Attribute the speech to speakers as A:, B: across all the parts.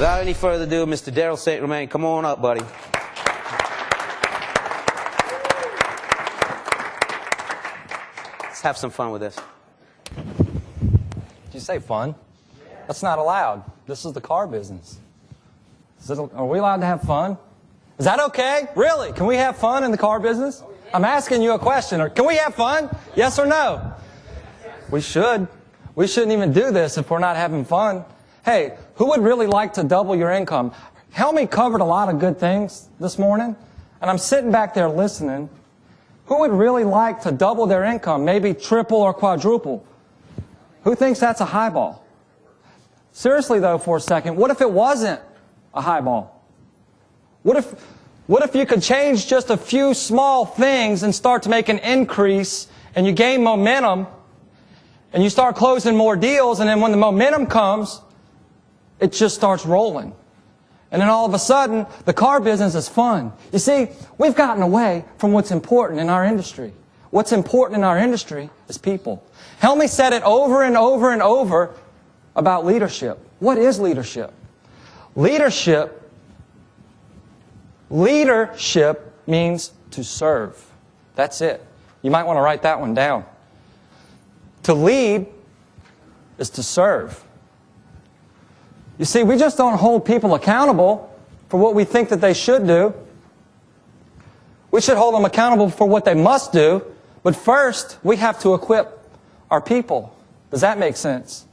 A: Without any further ado, Mr. Daryl St. Romain, come on up, buddy. Let's have some fun with this.
B: Did you say fun? That's not allowed. This is the car business. Are we allowed to have fun? Is that okay? Really? Can we have fun in the car business? I'm asking you a question. Can we have fun? Yes or no? We should. We shouldn't even do this if we're not having fun. Hey, who would really like to double your income? Helmy covered a lot of good things this morning, and I'm sitting back there listening. Who would really like to double their income, maybe triple or quadruple? Who thinks that's a high ball? Seriously, though, for a second, what if it wasn't a high ball? What if you could change just a few small things and start to make an increase, and you gain momentum, and you start closing more deals, and then when the momentum comes, it just starts rolling. And then all of a sudden, the car business is fun. You see, we've gotten away from what's important in our industry. What's important in our industry is people. Helmy said it over and over and over about leadership. What is leadership? Leadership means to serve. That's it. You might want to write that one down. To lead is to serve. You see, we just don't hold people accountable for what we think that they should do. We should hold them accountable for what they must do. But first, we have to equip our people. Does that make sense?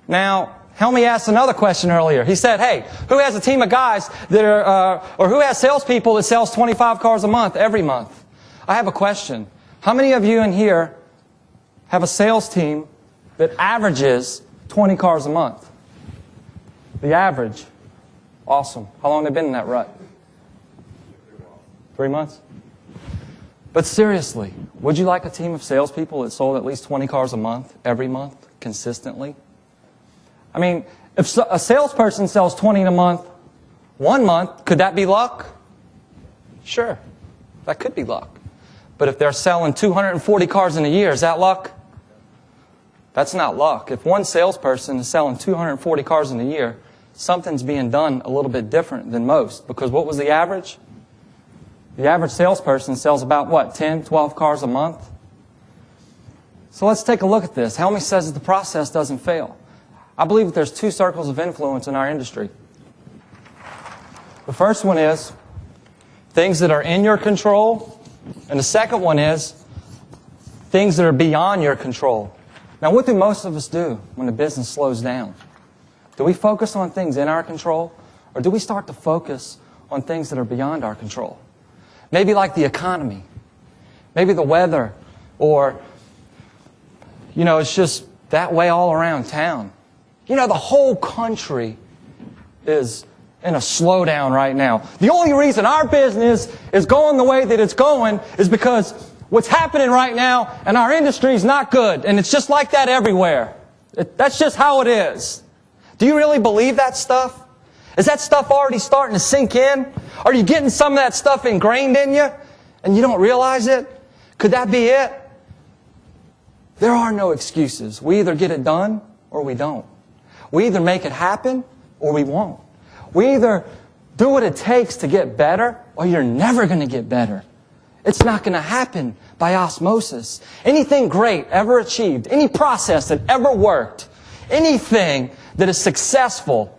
B: Now, Helmy asked another question earlier. He said, hey, who has a team of guys that are, or who has salespeople that sells 25 cars a month every month? I have a question. How many of you in here have a sales team that averages 20 cars a month? The average. Awesome. How long have they been in that rut? 3 months? But seriously, would you like a team of salespeople that sold at least 20 cars a month, every month, consistently? I mean, if a salesperson sells 20 in a month, 1 month, could that be luck? Sure, that could be luck. But if they're selling 240 cars in a year, is that luck? That's not luck. If one salesperson is selling 240 cars in a year, something's being done a little bit different than most. Because what was the average? The average salesperson sells about, what, 10, 12 cars a month? So let's take a look at this. Helmy says that the process doesn't fail. I believe that there's 2 circles of influence in our industry. The first one is things that are in your control, and the second one is things that are beyond your control. Now, what do most of us do when the business slows down? Do we focus on things in our control, or do we start to focus on things that are beyond our control? Maybe like the economy, maybe the weather, or, you know, it's just that way all around town. You know, the whole country is in a slowdown right now. The only reason our business is going the way that it's going is because what's happening right now in our industry is not good. And it's just like that everywhere. That's just how it is. Do you really believe that stuff? Is that stuff already starting to sink in? Are you getting some of that stuff ingrained in you and you don't realize it? Could that be it? There are no excuses. We either get it done or we don't. We either make it happen or we won't. We either do what it takes to get better or you're never going to get better. It's not going to happen by osmosis. Anything great ever achieved, any process that ever worked, anything that is successful,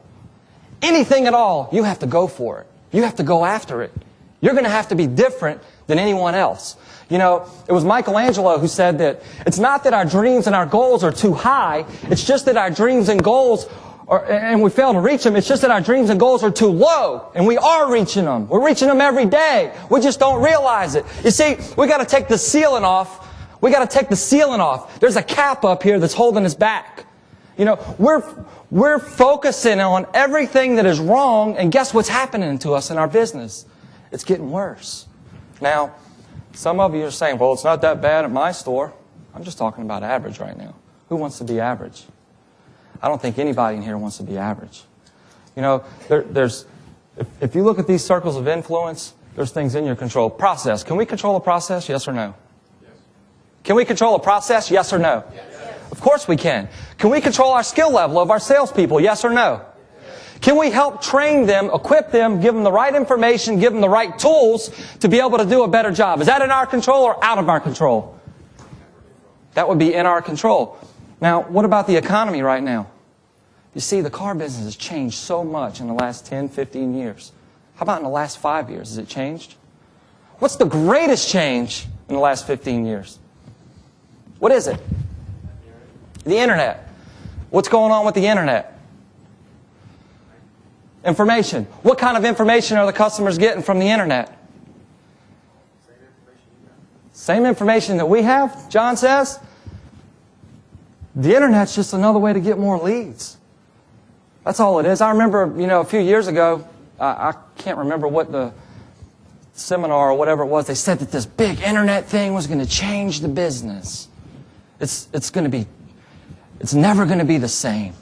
B: anything at all, you have to go for it. You have to go after it. You're going to have to be different than anyone else. You know, it was Michelangelo who said that it's not that our dreams and our goals are too high, it's just that our dreams and goals and we fail to reach them. It's just that our dreams and goals are too low, and we are reaching them. We're reaching them every day. We just don't realize it. You see, we got to take the ceiling off. We got to take the ceiling off. There's a cap up here that's holding us back. You know, we're focusing on everything that is wrong, and guess what's happening to us in our business? It's getting worse. Now, some of you are saying, well, it's not that bad at my store. I'm just talking about average right now. Who wants to be average? I don't think anybody in here wants to be average. You know, if you look at these circles of influence, there's things in your control. Process. Can we control a process? Yes or no? Yes. Can we control a process? Yes or no? Yes. Of course we can. Can we control our skill level of our salespeople? Yes or no? Yes. Can we help train them, equip them, give them the right information, give them the right tools to be able to do a better job? Is that in our control or out of our control? That would be in our control. Now, what about the economy right now? You see, the car business has changed so much in the last 10, 15 years. How about in the last 5 years? Has it changed? What's the greatest change in the last 15 years? What is it? The Internet. What's going on with the Internet? Information. What kind of information are the customers getting from the Internet? Same information that we have, John says. The Internet's just another way to get more leads. That's all it is. I remember, a few years ago, I can't remember what the seminar or whatever it was, they said that this big Internet thing was going to change the business. It's never going to be the same.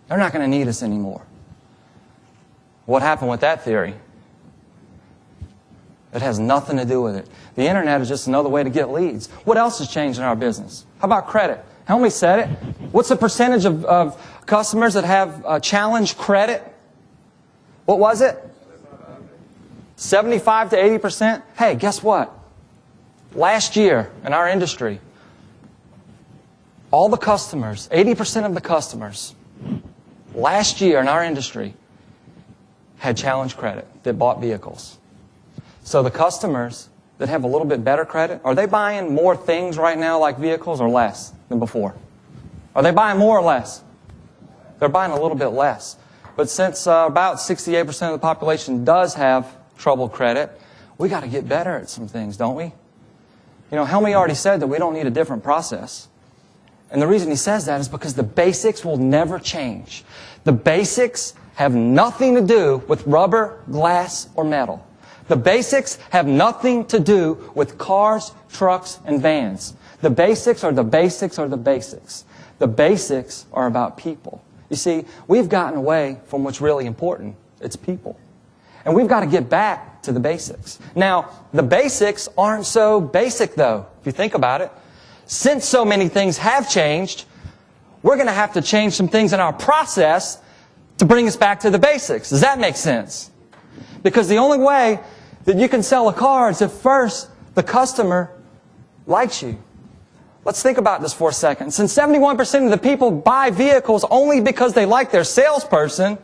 B: They're not going to need us anymore. What happened with that theory? It has nothing to do with it. The Internet is just another way to get leads. What else has changed in our business? How about credit? Helmi said it. What's the percentage of customers that have challenge credit? What was it? 75 to 80%? Hey, guess what? Last year in our industry, all the customers, 80% of the customers, last year in our industry had challenge credit that bought vehicles. So the customers that have a little bit better credit, are they buying more things right now like vehicles or less than before? Are they buying more or less? They're buying a little bit less. But since about 68% of the population does have troubled credit, we got to get better at some things, don't we? Helmi already said that we don't need a different process. And the reason he says that is because the basics will never change. The basics have nothing to do with rubber, glass, or metal. The basics have nothing to do with cars, trucks, and vans. The basics are the basics are the basics. The basics are about people. You see, we've gotten away from what's really important. It's people. And we've got to get back to the basics. Now, the basics aren't so basic, though, if you think about it. Since so many things have changed, we're going to have to change some things in our process to bring us back to the basics. Does that make sense? Because the only way that you can sell a car is if first the customer likes you. Let's think about this for a second. Since 71% of the people buy vehicles only because they like their salesperson,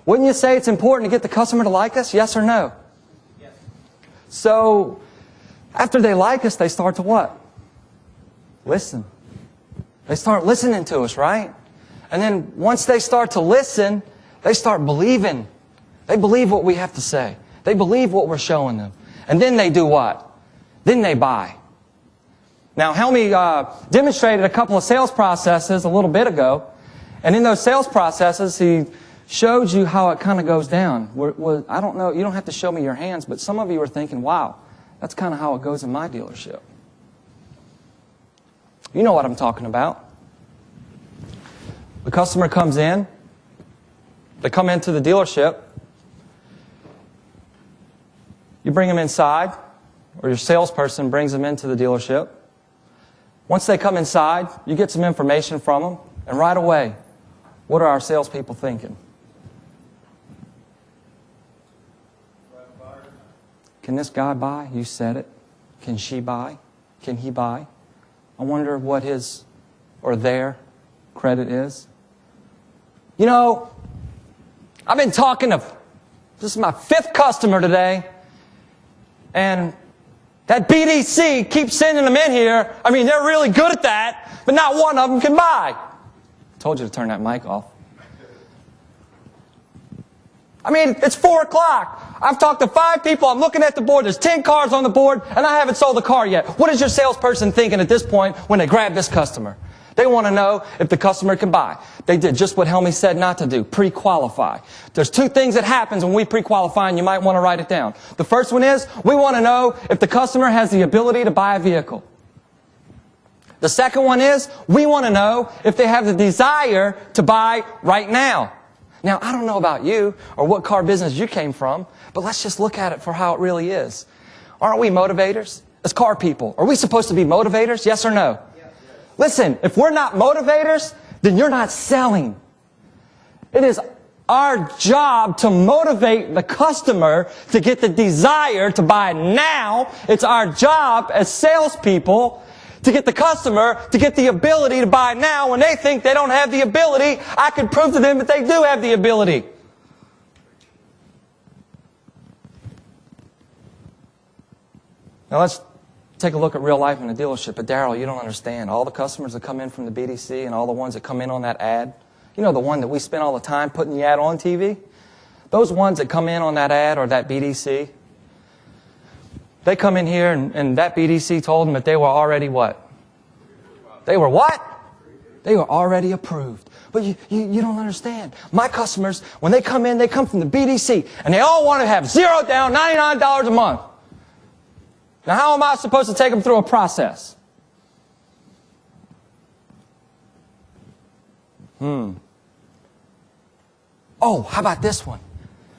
B: wouldn't you say it's important to get the customer to like us? Yes or no? Yes. So, after they like us, they start to what? Listen. They start listening to us, right? And then once they start to listen, they start believing. They believe what we have to say. They believe what we're showing them. And then they do what? Then they buy. Now, Helmi demonstrated a couple of sales processes a little bit ago. And in those sales processes, he showed you how it kind of goes down. I don't know, you don't have to show me your hands, but some of you are thinking, wow, that's kind of how it goes in my dealership. You know what I'm talking about. The customer comes in. They come into the dealership. You bring them inside, or your salesperson brings them into the dealership. Once they come inside, you get some information from them, and right away, what are our salespeople thinking? Can this guy buy? You said it. Can she buy? Can he buy? I wonder what his or their credit is. I've been talking to, this is my 5th customer today, and that BDC keeps sending them in here. I mean, they're really good at that, but not one of them can buy. I told you to turn that mic off. I mean, it's 4 o'clock. I've talked to 5 people. I'm looking at the board. There's 10 cars on the board, and I haven't sold a car yet. What is your salesperson thinking at this point when they grab this customer? They want to know if the customer can buy. They did just what Helmi said not to do, pre-qualify. There's 2 things that happens when we pre-qualify, and you might want to write it down. The first one is, we want to know if the customer has the ability to buy a vehicle. The second one is, we want to know if they have the desire to buy right now. Now, I don't know about you or what car business you came from, but let's just look at it for how it really is. Aren't we motivators? As car people, are we supposed to be motivators? Yes or no? Yes. Listen, if we're not motivators, then you're not selling. It is our job to motivate the customer to get the desire to buy now. It's our job as salespeople to get the customer to get the ability to buy now when they think they don't have the ability. I can prove to them that they do have the ability. Now let's take a look at real life in a dealership. But Daryl, you don't understand. All the customers that come in from the BDC and all the ones that come in on that ad, you know, the one that we spend all the time putting the ad on TV? Those ones that come in on that ad or that BDC, they come in here and that BDC told them that they were already what? They were what? They were already approved. But you don't understand. My customers, when they come in, they come from the BDC and they all want to have zero down, $99 a month. Now how am I supposed to take them through a process? Oh, how about this one?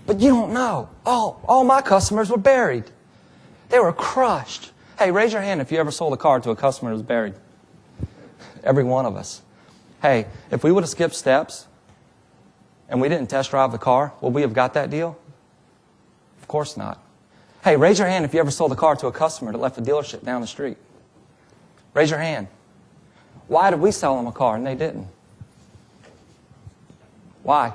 B: But you don't know. All my customers were buried. They were crushed. Hey, raise your hand if you ever sold a car to a customer who was buried. Every one of us. Hey, if we would have skipped steps and we didn't test drive the car, would we have got that deal? Of course not. Hey, raise your hand if you ever sold a car to a customer that left a dealership down the street. Raise your hand. Why did we sell them a car and they didn't? Why?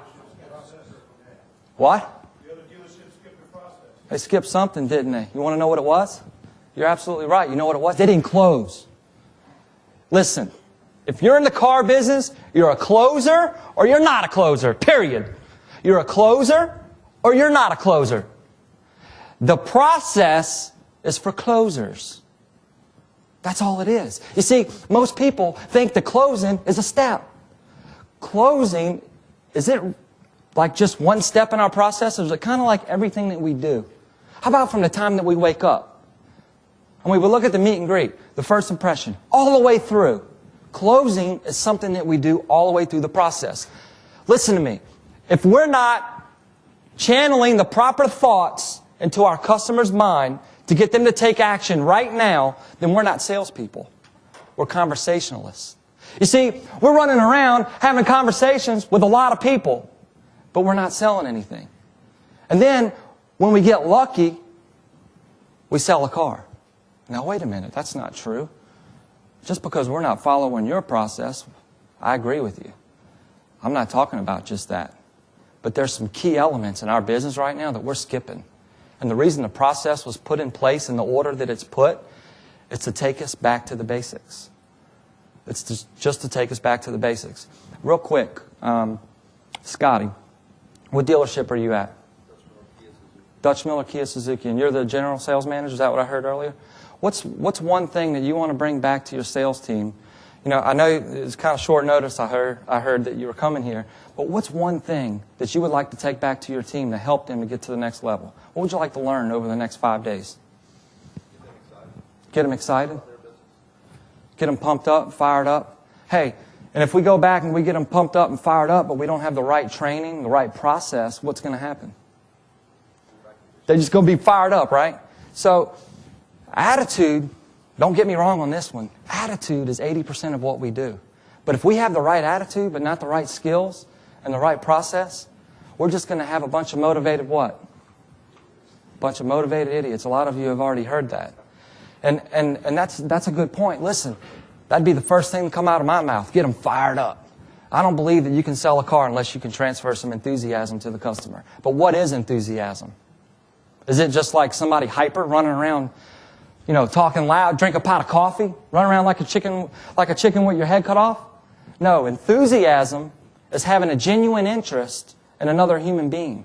B: What?
C: The other dealership skipped the process.
B: They skipped something, didn't they? You want to know what it was? You're absolutely right. You know what it was? They didn't close. Listen, if you're in the car business, you're a closer or you're not a closer, period. You're a closer or you're not a closer. The process is for closers. That's all it is. You see, most people think the closing is a step. Closing, is it like just one step in our process, or is it kind of like everything that we do? How about from the time that we wake up? And we would look at the meet and greet, the first impression, all the way through. Closing is something that we do all the way through the process. Listen to me. If we're not channeling the proper thoughts into our customer's mind to get them to take action right now, then we're not salespeople. We're conversationalists. You see, we're running around having conversations with a lot of people, but we're not selling anything. And then, when we get lucky, we sell a car. Now, wait a minute, that's not true. Just because we're not following your process, I agree with you. I'm not talking about just that. But there's some key elements in our business right now that we're skipping. And the reason the process was put in place in the order that it's put, it's to take us back to the basics. It's just to take us back to the basics. Real quick, Scotty, what dealership are you at? Dutch Miller Kia Suzuki. And you're the general sales manager? Is that what I heard earlier? What's one thing that you want to bring back to your sales team? You know, I know it's kind of short notice. I heard that you were coming here. But what's one thing that you would like to take back to your team to help them to get to the next level? What would you like to learn over the next 5 days? Get them excited. Get them pumped up, fired up. Hey, and if we go back and we get them pumped up and fired up, but we don't have the right training, the right process, what's going to happen? They're just going to be fired up, right? So, attitude, don't get me wrong on this one, attitude is 80% of what we do. But if we have the right attitude but not the right skills and the right process, we're just going to have a bunch of motivated what? A bunch of motivated idiots. A lot of you have already heard that. And that's a good point. Listen, that'd be the first thing to come out of my mouth. Get them fired up. I don't believe that you can sell a car unless you can transfer some enthusiasm to the customer. But what is enthusiasm? Is it just like somebody hyper running around, you know, talking loud, drink a pot of coffee, run around like a chicken with your head cut off? No, enthusiasm is having a genuine interest in another human being.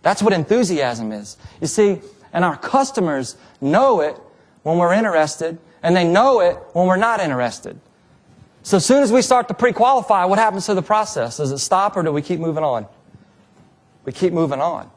B: That's what enthusiasm is. You see, and our customers know it when we're interested, and they know it when we're not interested. So as soon as we start to pre-qualify, what happens to the process? Does it stop or do we keep moving on? We keep moving on.